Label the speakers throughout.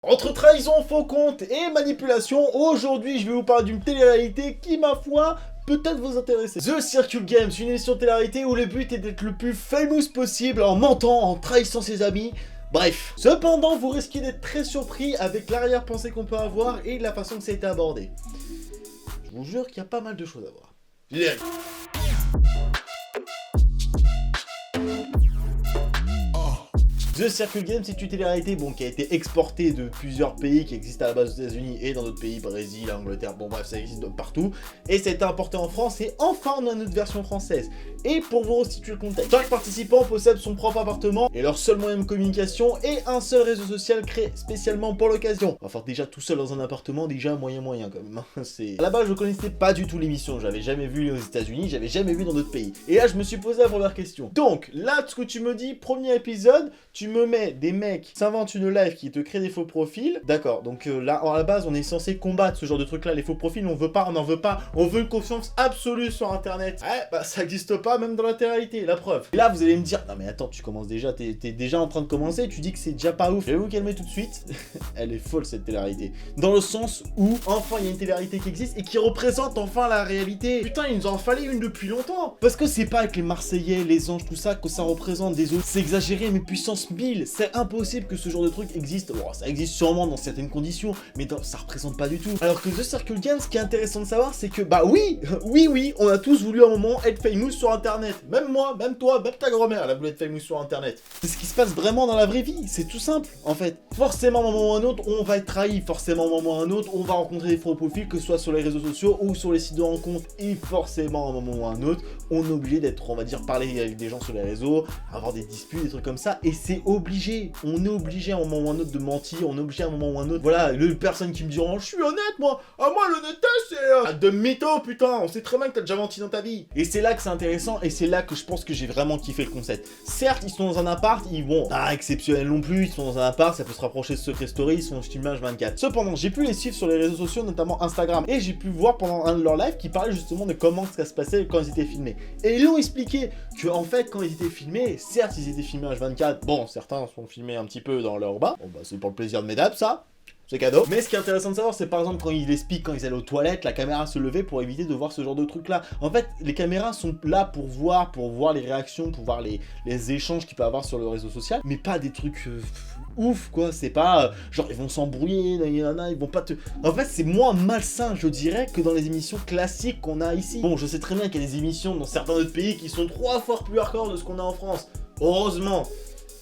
Speaker 1: Entre trahison, faux compte et manipulation, aujourd'hui je vais vous parler d'une télé-réalité qui, ma foi, peut-être vous intéresser. The Circle Games, une émission de télé-réalité où le but est d'être le plus famous possible en mentant, en trahissant ses amis. Bref. Cependant, vous risquez d'être très surpris avec l'arrière-pensée qu'on peut avoir et la façon que ça a été abordé. Je vous jure qu'il y a pas mal de choses à voir. Générique. The Circle Games, c'est une télé-réalité qui a été exportée de plusieurs pays qui existent à la base aux États-Unis et dans d'autres pays, Brésil, Angleterre, bon bref, ça existe de partout. Et ça a été importé en France et enfin on a notre version française. Et pour vous restituer le contexte, chaque participant possède son propre appartement et leur seul moyen de communication est un seul réseau social créé spécialement pour l'occasion. Enfin déjà tout seul dans un appartement, déjà moyen quand même. C'est... À la base je connaissais pas du tout l'émission, j'avais jamais vu aux États-Unis, j'avais jamais vu dans d'autres pays. Et là je me suis posé la première question. Donc là ce que tu me dis, premier épisode, tu me mets des mecs qui s'inventent une live qui te crée des faux profils. D'accord, donc là, à la base, on est censé combattre ce genre de truc-là, les faux profils, on veut pas, on n'en veut pas, on veut une confiance absolue sur Internet. Ouais, bah ça existe pas, même dans la télé-réalité, la preuve. Et là, vous allez me dire, non mais attends, tu commences déjà, t'es déjà en train de commencer, tu dis que c'est déjà pas ouf. Je vais vous calmer tout de suite, elle est folle cette télé-réalité. Dans le sens où, enfin, il y a une télé-réalité qui existe et qui représente enfin la réalité. Putain, il nous en fallait une depuis longtemps. Parce que c'est pas avec les Marseillais, les Anges, tout ça, que ça représente des autres. C'est exagéré, mais puissance 1000. C'est impossible que ce genre de truc existe. Bon, ça existe sûrement dans certaines conditions, mais ça représente pas du tout. Alors que The Circle Games, ce qui est intéressant de savoir, c'est que, bah oui, on a tous voulu à un moment être famous sur Internet. Même moi, même toi, même ta grand-mère, elle a voulu être famous sur Internet. C'est ce qui se passe vraiment dans la vraie vie. C'est tout simple, en fait. Forcément, à un moment ou à un autre, on va être trahi. Forcément, à un moment ou à un autre, on va rencontrer des faux profils, que ce soit sur les réseaux sociaux ou sur les sites de rencontres. Et forcément, à un moment ou à un autre, on est obligé d'être, on va dire, parler avec des gens sur les réseaux, avoir des disputes, des trucs comme ça. Et c'est obligé. On est obligé à un moment ou à un autre de mentir, on est obligé à un moment ou à un autre. Voilà, les personnes qui me diront, je suis honnête moi, moi l'honnêteté c'est de mytho putain, on sait très bien que t'as déjà menti dans ta vie. Et c'est là que c'est intéressant et c'est là que je pense que j'ai vraiment kiffé le concept. Certes, ils sont dans un appart, ils vont pas exceptionnel non plus, ils sont dans un appart, ça peut se rapprocher de Secret Story, ils sont streamage 24. Cependant, j'ai pu les suivre sur les réseaux sociaux, notamment Instagram, et j'ai pu voir pendant un de leurs lives qui parlait justement de comment ça se passait quand ils étaient filmés. Et ils l'ont expliqué que en fait quand ils étaient filmés, certes ils étaient filmés H24, bon certains sont filmés un petit peu dans leur bas, bon bah c'est pour le plaisir de mes dabs ça. C'est cadeau. Mais ce qui est intéressant de savoir, c'est par exemple quand ils expliquent quand ils allaient aux toilettes, la caméra se levait pour éviter de voir ce genre de truc là. En fait, les caméras sont là pour voir les réactions, pour voir les échanges qu'il peut avoir sur le réseau social, mais pas des trucs ouf quoi. C'est pas genre ils vont s'embrouiller, ils vont pas te... En fait, c'est moins malsain, je dirais, que dans les émissions classiques qu'on a ici. Bon, je sais très bien qu'il y a des émissions dans certains autres pays qui sont 3 fois plus hardcore de ce qu'on a en France. Heureusement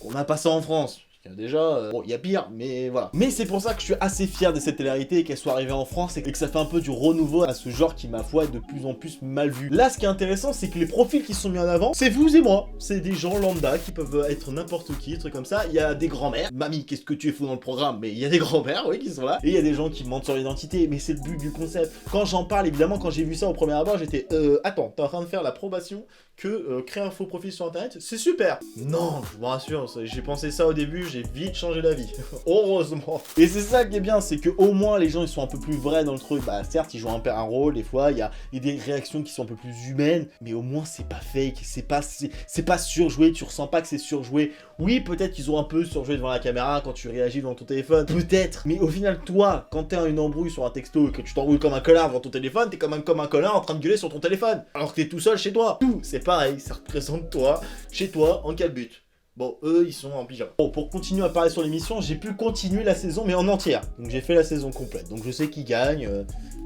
Speaker 1: qu'on n'a pas ça en France. Déjà, bon, il y a pire, mais voilà. Mais c'est pour ça que je suis assez fier de cette télé-réalité et qu'elle soit arrivée en France et que ça fait un peu du renouveau à ce genre qui, ma foi, est de plus en plus mal vu. Là, ce qui est intéressant, c'est que les profils qui sont mis en avant, c'est vous et moi. C'est des gens lambda qui peuvent être n'importe qui, des trucs comme ça. Il y a des grands-mères. Mamie, qu'est-ce que tu es fou dans le programme? Mais il y a des grands-mères, oui, qui sont là. Et il y a des gens qui mentent sur l'identité, mais c'est le but du concept. Quand j'en parle, évidemment, quand j'ai vu ça au premier abord, j'étais attends, t'es en train de faire l'approbation que créer un faux profil sur internet, c'est super. Non, je vous rassure, j'ai pensé ça au début, j'ai vite changé d'avis. Heureusement. Et c'est ça qui est bien, c'est que au moins les gens ils sont un peu plus vrais dans le truc. Bah certes, ils jouent un rôle, des fois, il y a des réactions qui sont un peu plus humaines, mais au moins c'est pas fake, c'est pas surjoué, tu ressens pas que c'est surjoué. Oui, peut-être qu'ils ont un peu surjoué devant la caméra quand tu réagis devant ton téléphone, peut-être. Mais au final, toi, quand t'es une embrouille sur un texto et que tu t'embrouilles comme un connard devant ton téléphone, t'es quand même comme un connard en train de gueuler sur ton téléphone. Alors que t'es tout seul chez toi. Tout, c'est pareil, ça représente toi, chez toi, en quel but? Bon, eux, ils sont en pyjama. Bon, pour continuer à parler sur l'émission, j'ai pu continuer la saison, mais en entière. Donc j'ai fait la saison complète. Donc je sais qui gagne.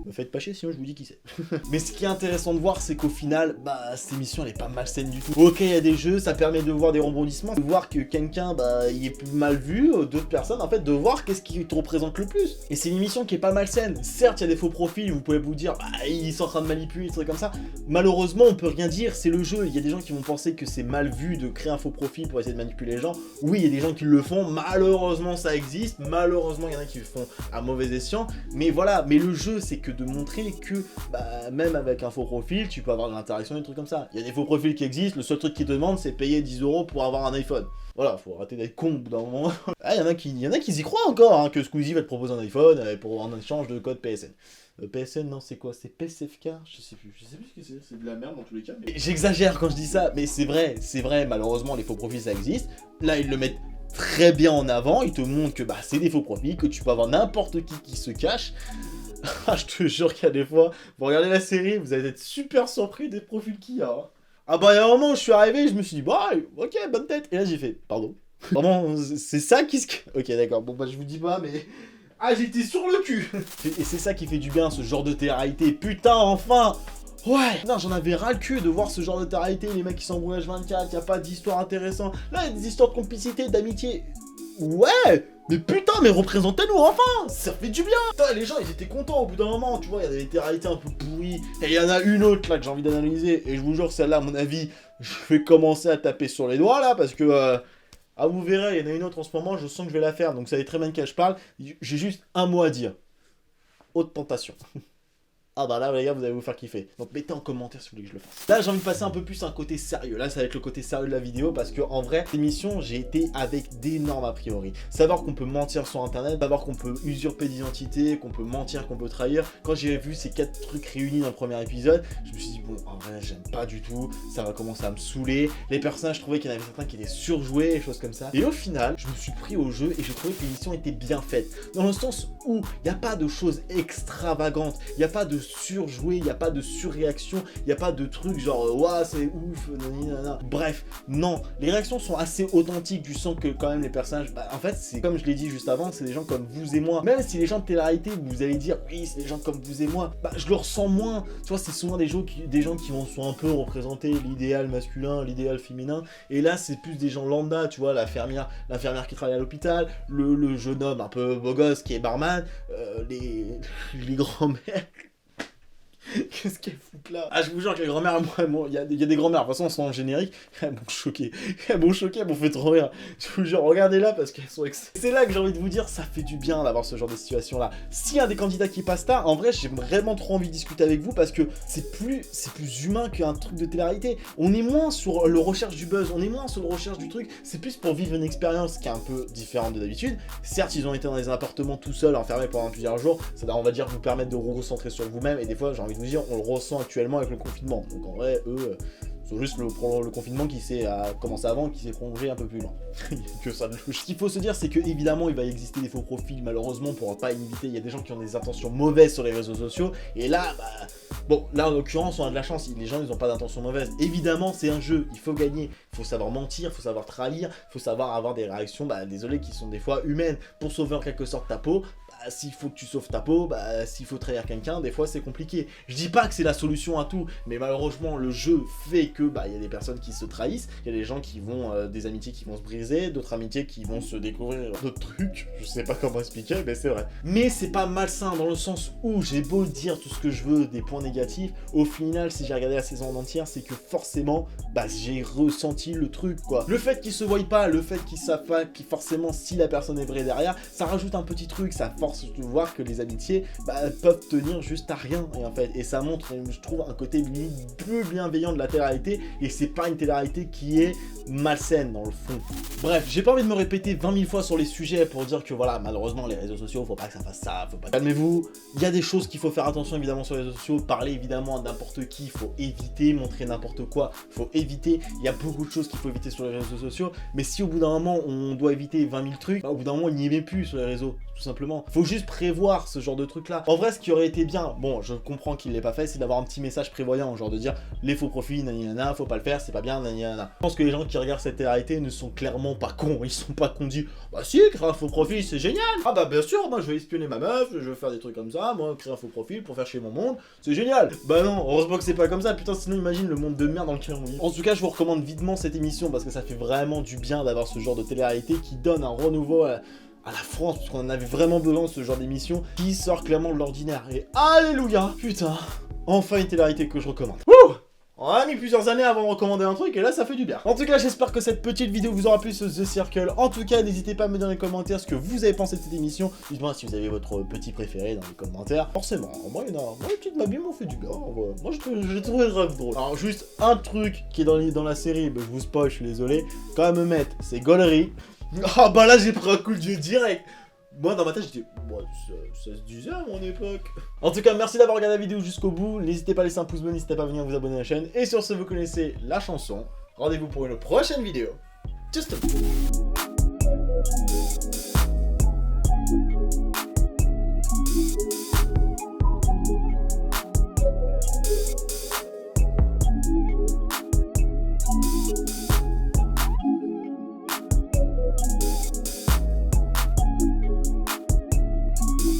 Speaker 1: Me faites pas chier, sinon je vous dis qui c'est. Mais ce qui est intéressant de voir, c'est qu'au final, bah, cette émission, elle est pas malsaine du tout. Ok, il y a des jeux, ça permet de voir des rebondissements, de voir que quelqu'un, bah, il est plus mal vu, d'autres personnes, en fait, de voir qu'est-ce qui te représente le plus. Et c'est une émission qui est pas malsaine. Certes, il y a des faux profils, vous pouvez vous dire, bah, ils sont en train de manipuler, des trucs comme ça. Malheureusement, on peut rien dire, c'est le jeu. Il y a des gens qui vont penser que c'est mal vu de créer un faux profil pour essayer de manipuler les gens. Oui, il y a des gens qui le font, malheureusement, ça existe. Malheureusement, il y en a qui le font à mauvais escient. Mais voilà, mais le jeu, c'est que de montrer que bah, même avec un faux profil, tu peux avoir de l'interaction et des trucs comme ça. Il y a des faux profils qui existent, le seul truc qu'ils te demandent, c'est payer 10 € pour avoir un iPhone. Voilà, faut arrêter d'être con au bout d'un moment. Ah, il y en a qui y croient encore, hein, que Squeezie va te proposer un iPhone en échange de code PSN. PSN, non, c'est quoi? C'est PSFK? Je sais plus ce que c'est de la merde dans tous les cas. Mais... J'exagère quand je dis ça, mais c'est vrai, malheureusement, les faux profils ça existe. Là, ils le mettent très bien en avant, il te montre que bah, c'est des faux profils, que tu peux avoir n'importe qui se cache. Je te jure qu'il y a des fois, vous regardez la série, vous allez être super surpris des profils qu'il y a. Hein. Ah bah il y a un moment où je suis arrivé, je me suis dit, bah ok, bonne tête. Et là j'ai fait, pardon. Vraiment, c'est ça qui se... Ok d'accord, bon bah je vous dis pas, mais... Ah j'étais sur le cul. Et c'est ça qui fait du bien, ce genre de télé-réalité. Putain, enfin. Ouais. Non, j'en avais ras le cul de voir ce genre de télé-réalité, les mecs qui s'embrouillent H24, y a pas d'histoire intéressante. Là, il y a des histoires de complicité, d'amitié. Ouais. Mais putain, mais représentez-nous enfin. Ça fait du bien. Putain, les gens, ils étaient contents au bout d'un moment, tu vois, il y avait des télé-réalités un peu pourries. Et il y en a une autre, là, que j'ai envie d'analyser. Et je vous jure, celle-là, à mon avis, je vais commencer à taper sur les doigts, là, parce que... Ah, vous verrez, il y en a une autre en ce moment, je sens que je vais la faire, donc ça va très bien de quelle je parle. J'ai juste un mot à dire. Haute tentation. Ah bah là les gars vous allez vous faire kiffer. Donc mettez en commentaire si vous voulez que je le fasse. Là j'ai envie de passer un peu plus à un côté sérieux. Là ça va être le côté sérieux de la vidéo parce que en vrai l'émission j'ai été avec d'énormes a priori. Savoir qu'on peut mentir sur internet, savoir qu'on peut usurper d'identité, qu'on peut mentir, qu'on peut trahir. Quand j'ai vu ces 4 trucs réunis dans le premier épisode, je me suis dit bon en vrai j'aime pas du tout. Ça va commencer à me saouler. Les personnages je trouvais qu'il y en avait certains qui étaient surjoués et choses comme ça. Et au final je me suis pris au jeu et je trouvais que l'émission était bien faite. Dans le sens où il n'y a pas de choses extravagantes, il n'y a pas de surjoué, il n'y a pas de surréaction, il n'y a pas de trucs genre ouah c'est ouf, nanana. Bref, non, les réactions sont assez authentiques, tu sens que quand même les personnages, bah, en fait c'est comme je l'ai dit juste avant, c'est des gens comme vous et moi, même si les gens de télé-réalité vous allez dire oui c'est des gens comme vous et moi, bah je le ressens moins, tu vois c'est souvent des gens qui vont sont un peu représenter l'idéal masculin, l'idéal féminin, et là c'est plus des gens lambda, tu vois l'infirmière qui travaille à l'hôpital, le jeune homme un peu beau gosse qui est barman, les grands-mères. Qu'est-ce qu'elle fout là? Ah je vous jure que les grand-mères, moi, il y a des grand-mères, de toute façon elles sont en générique, elles m'ont choqué, elles m'ont fait trop rire. Je vous jure, regardez là parce qu'elles sont c'est là que j'ai envie de vous dire, ça fait du bien d'avoir ce genre de situation là. S'il y a des candidats qui passent là, en vrai j'ai vraiment trop envie de discuter avec vous parce que c'est plus humain qu'un truc de télé-réalité. On est moins sur le recherche du buzz, on est moins sur le recherche du truc, c'est plus pour vivre une expérience qui est un peu différente de d'habitude. Certes ils ont été dans des appartements tout seuls, enfermés pendant plusieurs jours, ça on va dire vous permettre de vous recentrer sur vous-même et des fois j'ai envie de vous dire, on le ressent actuellement avec le confinement. Donc en vrai, eux, c'est juste le confinement qui s'est commencé avant, qui s'est prolongé un peu plus loin. Que ça. Ce qu'il faut se dire, c'est que évidemment, il va exister des faux profils, malheureusement, pour pas éviter. Il y a des gens qui ont des intentions mauvaises sur les réseaux sociaux. Et là, bah, bon, là en l'occurrence, on a de la chance. Les gens, ils n'ont pas d'intention mauvaise. Évidemment, c'est un jeu. Il faut gagner. Il faut savoir mentir, il faut savoir trahir, il faut savoir avoir des réactions, bah, désolé, qui sont des fois humaines pour sauver en quelque sorte ta peau. S'il faut que tu sauves ta peau, bah s'il faut trahir quelqu'un, des fois c'est compliqué. Je dis pas que c'est la solution à tout, mais malheureusement le jeu fait que bah il y a des personnes qui se trahissent, il y a des gens qui vont, des amitiés qui vont se briser, d'autres amitiés qui vont se découvrir d'autres trucs, je sais pas comment expliquer, mais c'est vrai. Mais c'est pas malsain dans le sens où j'ai beau dire tout ce que je veux, des points négatifs, au final si j'ai regardé la saison en entière, c'est que forcément, bah j'ai ressenti le truc quoi. Le fait qu'ils se voient pas, le fait qu'ils savent pas, qui forcément si la personne est vraie derrière, ça rajoute un petit truc, ça force de voir que les amitiés bah, peuvent tenir juste à rien et en fait et ça montre je trouve un côté peu bienveillant de la télé-réalité et c'est pas une télé-réalité qui est malsaine dans le fond. Bref, j'ai pas envie de me répéter 20 000 fois sur les sujets pour dire que voilà malheureusement les réseaux sociaux faut pas que ça fasse ça, faut pas... Calmez-vous, il y a des choses qu'il faut faire attention évidemment sur les réseaux sociaux, parler évidemment à n'importe qui, faut éviter, montrer n'importe quoi, faut éviter, il y a beaucoup de choses qu'il faut éviter sur les réseaux sociaux, mais si au bout d'un moment on doit éviter 20 000 trucs, bah, au bout d'un moment il n'y met plus sur les réseaux, tout simplement. Faut juste prévoir ce genre de truc là. En vrai ce qui aurait été bien, bon je comprends qu'il l'ait pas fait, c'est d'avoir un petit message prévoyant, genre de dire les faux profils, nanana, faut pas le faire, c'est pas bien, nanana. Je pense que les gens qui regardent cette télé-réalité ne sont clairement pas cons, ils sont pas cons dit bah si, créer un faux profil c'est génial. Ah bah bien sûr, moi je vais espionner ma meuf, je vais faire des trucs comme ça, moi créer un faux profil pour faire chier mon monde, c'est génial. Bah non, heureusement que c'est pas comme ça, putain sinon imagine le monde de merde dans lequel on vit. En tout cas je vous recommande vivement cette émission parce que ça fait vraiment du bien d'avoir ce genre de télé-réalité qui donne un renouveau à la France, parce qu'on en avait vraiment besoin de ce genre d'émission qui sort clairement de l'ordinaire. Et alléluia, putain, enfin une télé-réalité que je recommande. Wouh! On a mis plusieurs années avant de recommander un truc et là ça fait du bien. En tout cas j'espère que cette petite vidéo vous aura plu sur The Circle. En tout cas n'hésitez pas à me dire dans les commentaires ce que vous avez pensé de cette émission. Dites-moi si vous avez votre petit préféré dans les commentaires. Forcément, moi il y en a, moi les petites m'habillent m'ont fait du bien. Moi j'ai trouvé le rêve drôle. Alors juste un truc qui est dans la série, bah, je vous spoil, je suis désolé. Quand même me mettre, c'est gaulerie. Ah bah là j'ai pris un coup de dieu direct. Moi dans ma tête j'étais, bon, ça se disait à mon époque. En tout cas merci d'avoir regardé la vidéo jusqu'au bout. N'hésitez pas à laisser un pouce bleu, n'hésitez pas à venir vous abonner à la chaîne. Et sur ce vous connaissez la chanson. Rendez-vous pour une prochaine vidéo. Just a...